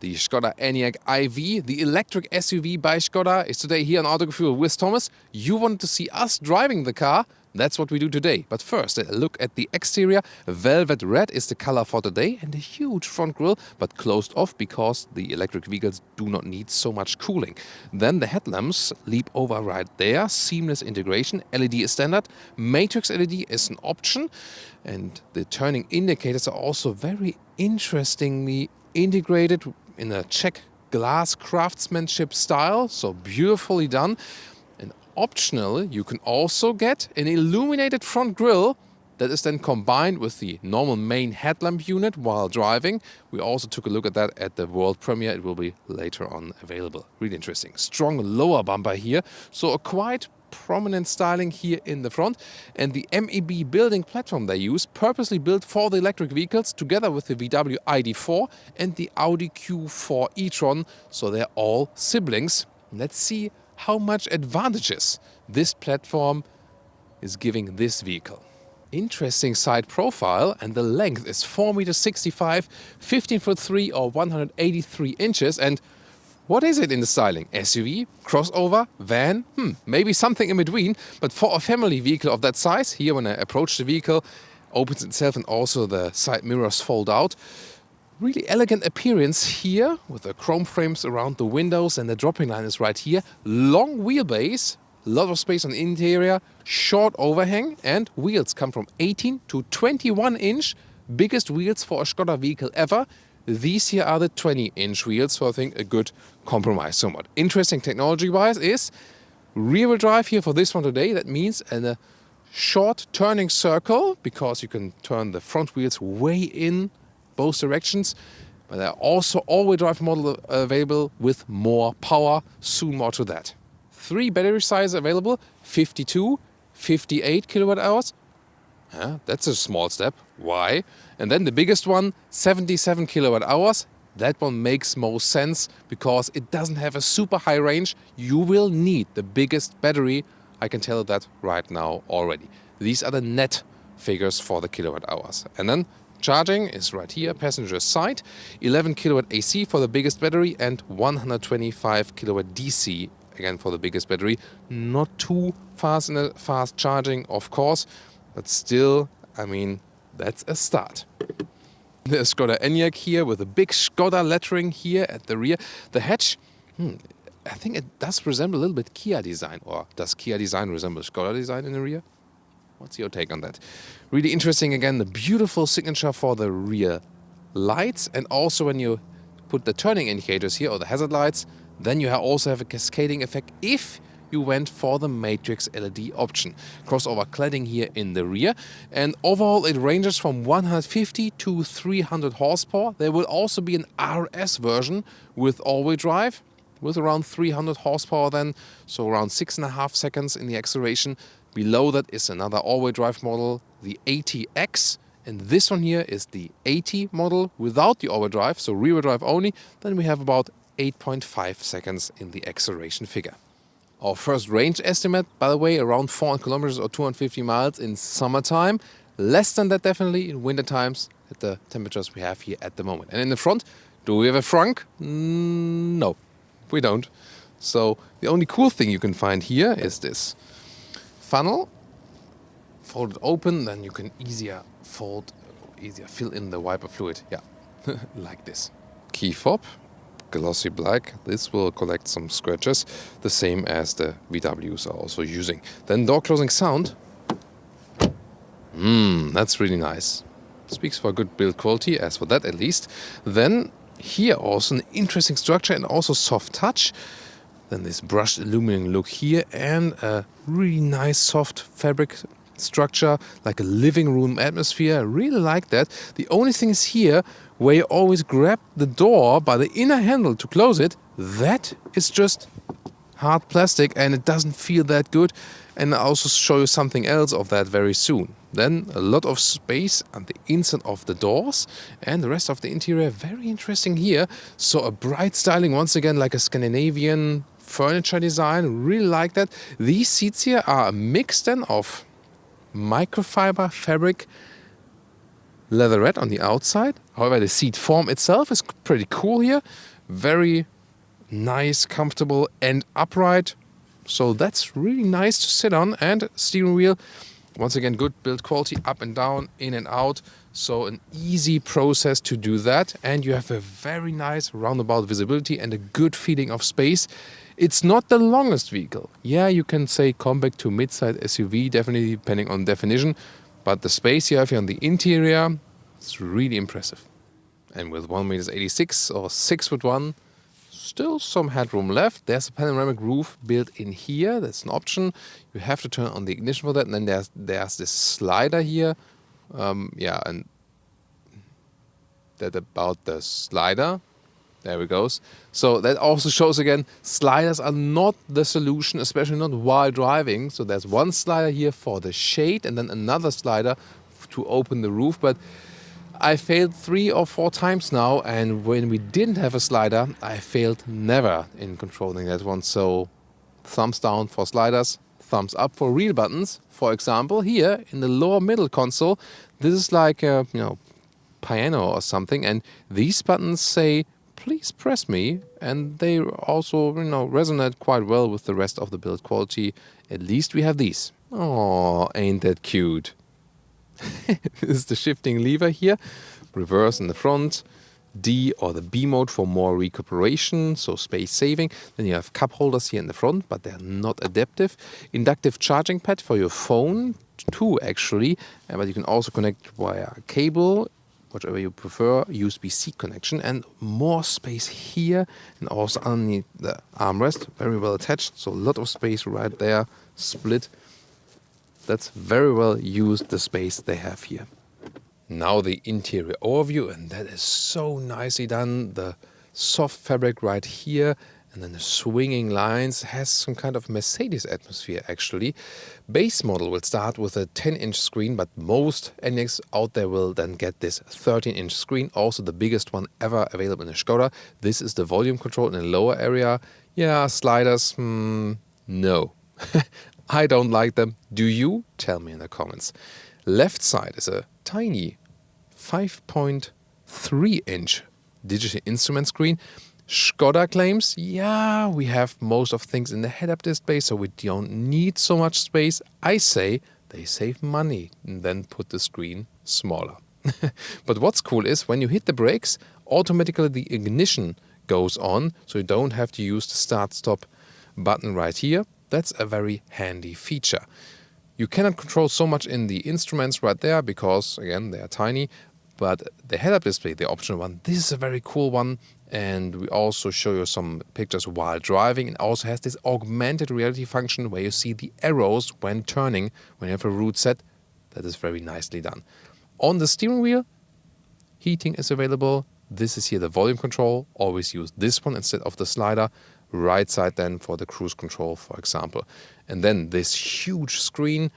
The Skoda Enyaq iV, the electric SUV by Skoda, is today here on Autogefühl with Thomas. You wanted to see us driving the car. That's what we do today. But first, a look at the exterior. Velvet red is the color for today, and a huge front grille, but closed off because the electric vehicles do not need so much cooling. Then the headlamps leap over right there. Seamless integration. LED is standard. Matrix LED is an option. And the turning indicators are also very interestingly integrated in a Czech glass craftsmanship style, so beautifully done. And optional, you can also get an illuminated front grille that is then combined with the normal main headlamp unit while driving. We also took a look at that at the world premiere. It will be later on available. Really interesting. Strong lower bumper here, so a quite prominent styling here in the front, and the MEB building platform they use, purposely built for the electric vehicles, together with the VW ID4 and the Audi Q4 e-tron, so they're all siblings. Let's see how much advantages this platform is giving this vehicle. Interesting side profile, and the length is 4.65 meters, 15'3" or 183 inches, and what is it in the styling? SUV? Crossover? Van? Maybe something in between. But for a family vehicle of that size, here when I approach the vehicle, opens itself and also the side mirrors fold out. Really elegant appearance here with the chrome frames around the windows, and the dropping line is right here. Long wheelbase, lot of space on the interior, short overhang, and wheels come from 18 to 21 inch. Biggest wheels for a Skoda vehicle ever. These here are the 20-inch wheels, so I think a good compromise somewhat. Interesting technology-wise is rear-wheel drive here for this one today. That means a short turning circle, because you can turn the front wheels way in both directions. But there are also all-wheel drive models available with more power. Soon more to that. 3 battery sizes available, 52, 58 kilowatt hours. That's a small step. Why? And then the biggest one, 77 kilowatt hours. That one makes most sense because it doesn't have a super high range. You will need the biggest battery. I can tell you that right now already. These are the net figures for the kilowatt hours. And then charging is right here, passenger side. 11 kilowatt AC for the biggest battery and 125 kilowatt DC again for the biggest battery. Not too fast in a fast charging, of course. But still, I mean, that's a start. The Skoda Enyaq here with a big Skoda lettering here at the rear. The hatch, I think it does resemble a little bit Kia design. Or does Kia design resemble Skoda design in the rear? What's your take on that? Really interesting again, the beautiful signature for the rear lights. And also when you put the turning indicators here, or the hazard lights, then you also have a cascading effect if you went for the matrix LED option. Crossover cladding here in the rear, and overall it ranges from 150 to 300 horsepower. There will also be an RS version with all-wheel drive with around 300 horsepower then, so around 6.5 seconds in the acceleration. Below that is another all-wheel drive model, the ATX, and this one here is the AT model without the all-wheel drive, so rear-wheel drive only. Then we have about 8.5 seconds in the acceleration figure. Our first range estimate, by the way, around 400 kilometers or 250 miles in summertime. Less than that definitely in winter times at the temperatures we have here at the moment. And in the front, do we have a frunk? No, we don't. So the only cool thing you can find here is this funnel. Fold it open, then you can easier fill in the wiper fluid. Yeah, like this. Key fob. Glossy black. This will collect some scratches, the same as the VWs are also using. Then door closing sound. That's really nice. Speaks for good build quality, as for that at least. Then here also an interesting structure and also soft touch. Then this brushed aluminum look here and a really nice soft fabric structure, like a living room atmosphere. I really like that. The only thing is here, where you always grab the door by the inner handle to close it, that is just hard plastic and it doesn't feel that good. And I'll also show you something else of that very soon. Then a lot of space on the inside of the doors, and the rest of the interior very interesting here. So a bright styling once again, like a Scandinavian furniture design. Really like that. These seats here are a mix then of microfiber fabric leatherette on the outside. However, the seat form itself is pretty cool here. Very nice, comfortable and upright. So that's really nice to sit on. And steering wheel, once again, good build quality, up and down, in and out. So an easy process to do that. And you have a very nice roundabout visibility and a good feeling of space. It's not the longest vehicle. Yeah, you can say compact to mid-size SUV, definitely depending on definition. But the space you have here on the interior, it's really impressive. And with 1.86 m or 6'1", still some headroom left. There's a panoramic roof built in here. That's an option. You have to turn on the ignition for that. And then there's this slider here. Yeah, and that about the slider. There we go. So that also shows again, sliders are not the solution, especially not while driving. So there's one slider here for the shade and then another slider to open the roof. But I failed 3 or 4 times now, and when we didn't have a slider, I failed never in controlling that one. So thumbs down for sliders, thumbs up for real buttons. For example, here in the lower middle console, this is like a piano or something, and these buttons say, please press me, and they also resonate quite well with the rest of the build quality. At least we have these. Oh, ain't that cute? This is the shifting lever here, reverse in the front, D or the B mode for more recuperation, so space saving. Then you have cup holders here in the front, but they're not adaptive. Inductive charging pad for your phone, too actually, but you can also connect via cable, whichever you prefer, USB-C connection, and more space here, and also underneath the armrest, very well attached, so a lot of space right there, split. That's very well used, the space they have here. Now the interior overview, and that is so nicely done. The soft fabric right here, and then the swinging lines has some kind of Mercedes atmosphere actually. Base model will start with a 10-inch screen, but most Enyaqs out there will then get this 13-inch screen, also the biggest one ever available in a Skoda. This is the volume control in the lower area. Yeah, sliders, no. I don't like them. Do you? Tell me in the comments. Left side is a tiny 5.3-inch digital instrument screen. Skoda claims, yeah, we have most of things in the head-up display, so we don't need so much space. I say they save money and then put the screen smaller. But what's cool is when you hit the brakes, automatically the ignition goes on, so you don't have to use the start-stop button right here. That's a very handy feature. You cannot control so much in the instruments right there because, again, they are tiny. But the head-up display, the optional one, this is a very cool one. And we also show you some pictures while driving. It also has this augmented reality function where you see the arrows when turning, when you have a route set. That is very nicely done. On the steering wheel, heating is available. This is here the volume control. Always use this one instead of the slider. Right side then for the cruise control, for example. And then this huge screen.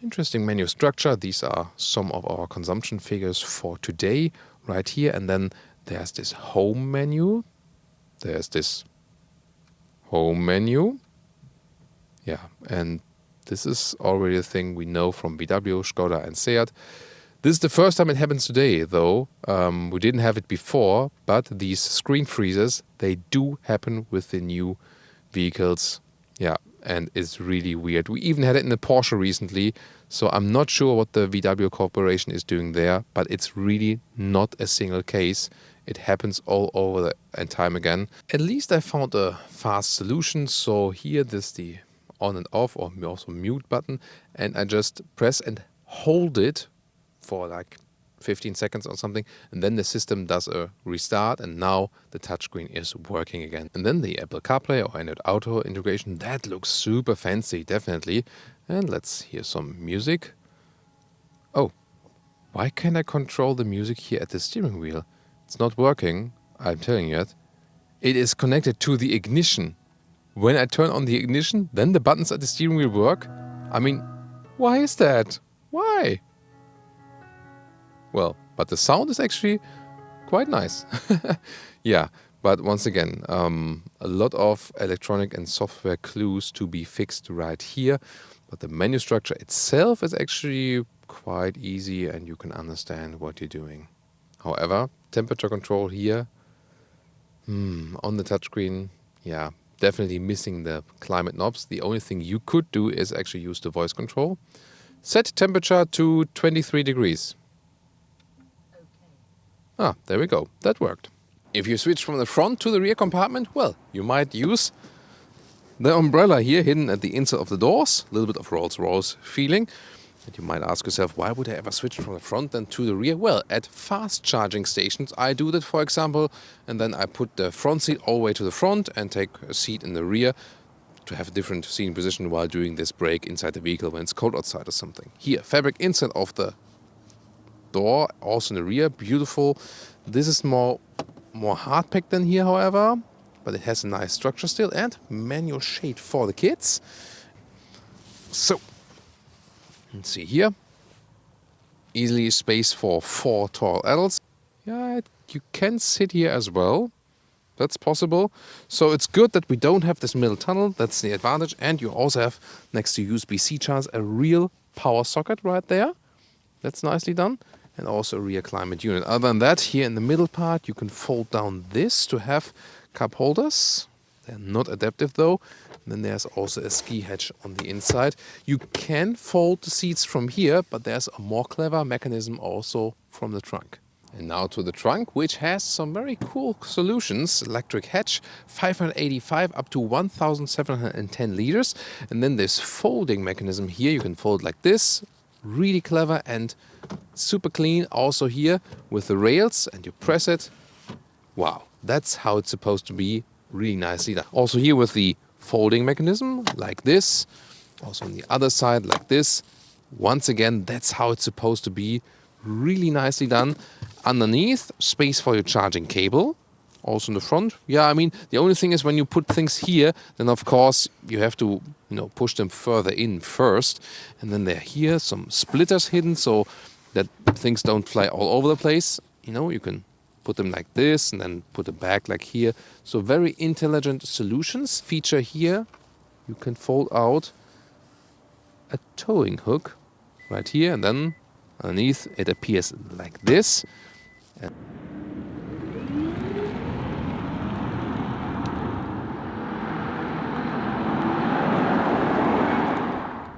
Interesting menu structure. These are some of our consumption figures for today right here. And then there's this home menu. There's this home menu. Yeah, and this is already a thing we know from VW, Skoda and Seat. This is the first time it happens today, though. We didn't have it before, but these screen freezers, they do happen with the new vehicles. Yeah, and it's really weird. We even had it in the Porsche recently, so I'm not sure what the VW Corporation is doing there, but it's really not a single case. It happens all over and time again. At least I found a fast solution. So here there's the on and off or also mute button, and I just press and hold it for like 15 seconds or something, and then the system does a restart, and now the touchscreen is working again. And then the Apple CarPlay or Android Auto integration, that looks super fancy, definitely. And let's hear some music. Oh, why can't I control the music here at the steering wheel? It's not working, I'm telling you that. It is connected to the ignition. When I turn on the ignition, then the buttons at the steering wheel work. I mean, why is that? Why? Well, but the sound is actually quite nice. Yeah, but once again, a lot of electronic and software clues to be fixed right here. But the menu structure itself is actually quite easy and you can understand what you're doing. However, temperature control here, on the touchscreen, yeah, definitely missing the climate knobs. The only thing you could do is actually use the voice control. Set temperature to 23 degrees. Ah, there we go. That worked. If you switch from the front to the rear compartment, well, you might use the umbrella here hidden at the inside of the doors. A little bit of Rolls-Royce feeling. And you might ask yourself, why would I ever switch from the front then to the rear? Well, at fast charging stations, I do that, for example, and then I put the front seat all the way to the front and take a seat in the rear to have a different seating position while doing this break inside the vehicle when it's cold outside or something. Here, fabric inside of the door, also in the rear, beautiful. This is more hard-packed than here, however, but it has a nice structure still, and manual shade for the kids. So, let's see here. Easily space for 4 tall adults. Yeah, you can sit here as well. That's possible. So it's good that we don't have this middle tunnel. That's the advantage. And you also have, next to USB-C charge, a real power socket right there. That's nicely done. And also a rear climate unit. Other than that, here in the middle part, you can fold down this to have cup holders. They're not adaptive though. And then there's also a ski hatch on the inside. You can fold the seats from here, but there's a more clever mechanism also from the trunk. And now to the trunk, which has some very cool solutions. Electric hatch, 585 up to 1,710 liters. And then this folding mechanism here, you can fold like this. Really clever and super clean. Also here with the rails, and you press it. Wow, that's how it's supposed to be. Really nicely done. Also here with the folding mechanism, like this. Also on the other side, like this. Once again, that's how it's supposed to be. Really nicely done. Underneath, space for your charging cable. Also in the front. Yeah, I mean, the only thing is when you put things here, then of course you have to, push them further in first. And then there are here some splitters hidden so that things don't fly all over the place. You can put them like this and then put them back like here. So very intelligent solutions. Feature here, you can fold out a towing hook right here, and then underneath it appears like this.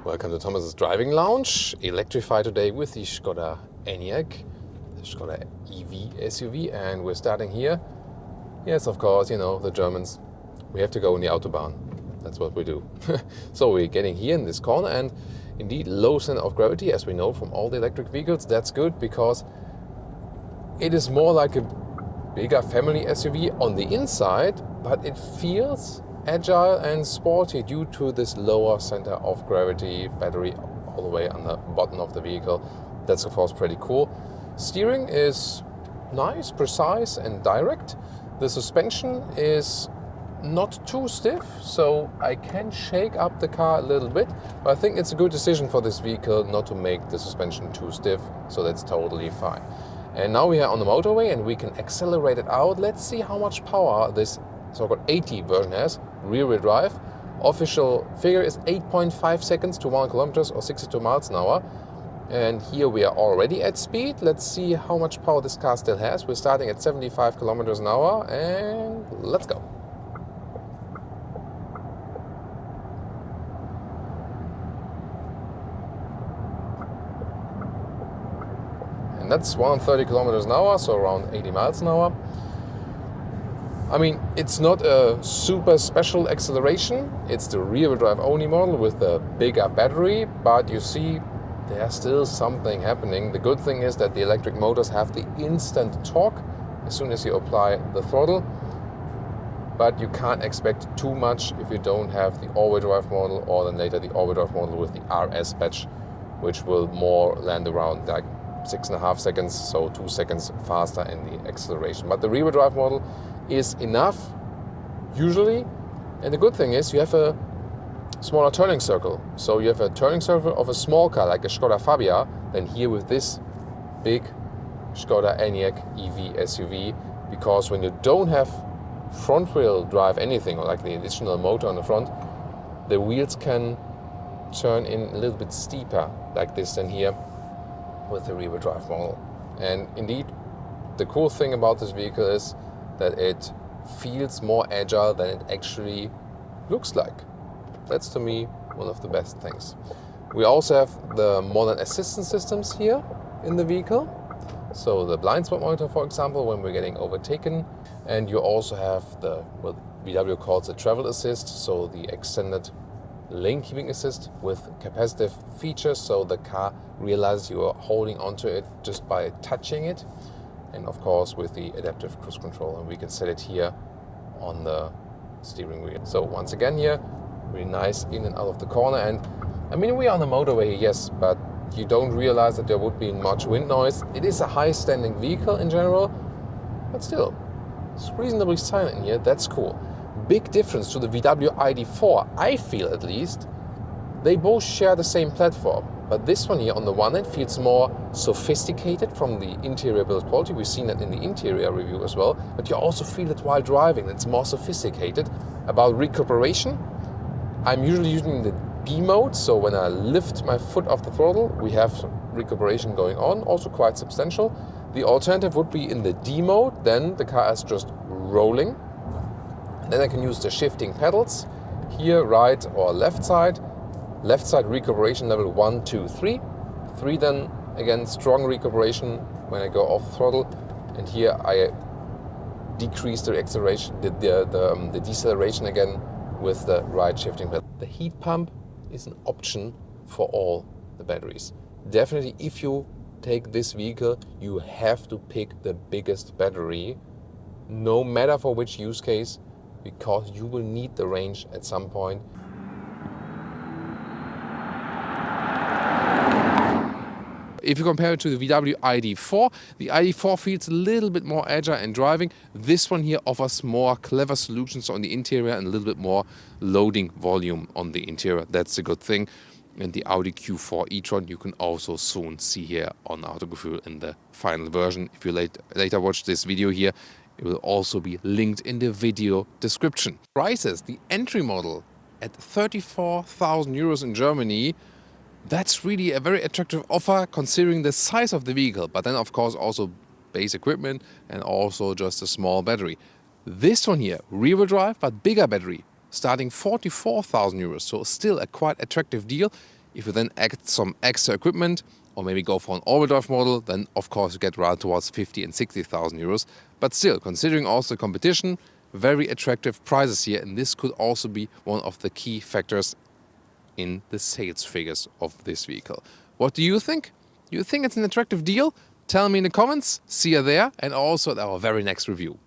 Welcome to Thomas's Driving Lounge. Electrify today with the Skoda Enyaq, the Skoda EV SUV, and we're starting here. Yes, of course, the Germans. We have to go in the Autobahn. That's what we do. So we're getting here in this corner, and indeed low center of gravity, as we know from all the electric vehicles. That's good because it is more like a bigger family SUV on the inside, but it feels agile and sporty due to this lower center of gravity, battery all the way on the bottom of the vehicle. That's of course pretty cool. Steering is nice, precise and direct. The suspension is not too stiff, so I can shake up the car a little bit, but I think it's a good decision for this vehicle not to make the suspension too stiff, so that's totally fine. And now we are on the motorway and we can accelerate it out. Let's see how much power this so-called 80 version has, rear-wheel drive. Official figure is 8.5 seconds to 1 kilometers or 62 miles an hour. And here we are already at speed. Let's see how much power this car still has. We're starting at 75 kilometers an hour and let's go. And that's 130 kilometers an hour, so around 80 miles an hour. I mean, it's not a super special acceleration. It's the rear-wheel drive only model with the bigger battery, but you see there's still something happening. The good thing is that the electric motors have the instant torque as soon as you apply the throttle, but you can't expect too much if you don't have the all-wheel drive model or then later the all-wheel drive model with the RS badge, which will more land around like 6.5 seconds, so 2 seconds faster in the acceleration. But the rear-wheel drive model is enough, usually. And the good thing is you have a smaller turning circle. So you have a turning circle of a small car like a Skoda Fabia, than here with this big Skoda Enyaq EV SUV. Because when you don't have front-wheel drive anything, or like the additional motor on the front, the wheels can turn in a little bit steeper like this than here. with the rear-wheel drive model. And indeed, the cool thing about this vehicle is that it feels more agile than it actually looks like. That's, to me, one of the best things. We also have the modern assistance systems here in the vehicle. So the blind spot monitor, for example, when we're getting overtaken. And you also have the, what VW calls the travel assist, so the extended lane keeping assist with capacitive features, so the car realizes you are holding onto it just by touching it. And of course with the adaptive cruise control, and we can set it here on the steering wheel. So once again here, really nice in and out of the corner. And I mean, we are on the motorway, yes, but you don't realize that there would be much wind noise. It is a high standing vehicle in general, but still, it's reasonably silent in here. That's cool. Big difference to the VW ID.4, I feel at least. They both share the same platform, but this one here on the one hand feels more sophisticated from the interior build quality. We've seen that in the interior review as well, but you also feel it while driving. It's more sophisticated. About recuperation, I'm usually using the B mode, so when I lift my foot off the throttle, we have recuperation going on, also quite substantial. The alternative would be in the D mode, then the car is just rolling. Then I can use the shifting pedals, here right or left side. Left side recuperation level 1, 2, 3. 3 then again strong recuperation when I go off throttle, and here I decrease the acceleration, the deceleration again with the right shifting pedal. The heat pump is an option for all the batteries. Definitely, if you take this vehicle, you have to pick the biggest battery, no matter for which use case, because you will need the range at some point. If you compare it to the VW ID.4, the ID.4 feels a little bit more agile in driving. This one here offers more clever solutions on the interior and a little bit more loading volume on the interior. That's a good thing. And the Audi Q4 e-tron you can also soon see here on Autogefühl in the final version. If you later watch this video here, it will also be linked in the video description. Prices, the entry model at 34,000 euros in Germany. That's really a very attractive offer considering the size of the vehicle, but then of course also base equipment and also just a small battery. This one here, rear-wheel drive but bigger battery, starting 44,000 euros, so still a quite attractive deal. If you then add some extra equipment or maybe go for an all-wheel drive model, then of course you get right towards 50 and 60,000 euros. But still, considering also competition, very attractive prices here, and this could also be one of the key factors in the sales figures of this vehicle. What do you think? You think it's an attractive deal? Tell me in the comments. See you there, and also at our very next review.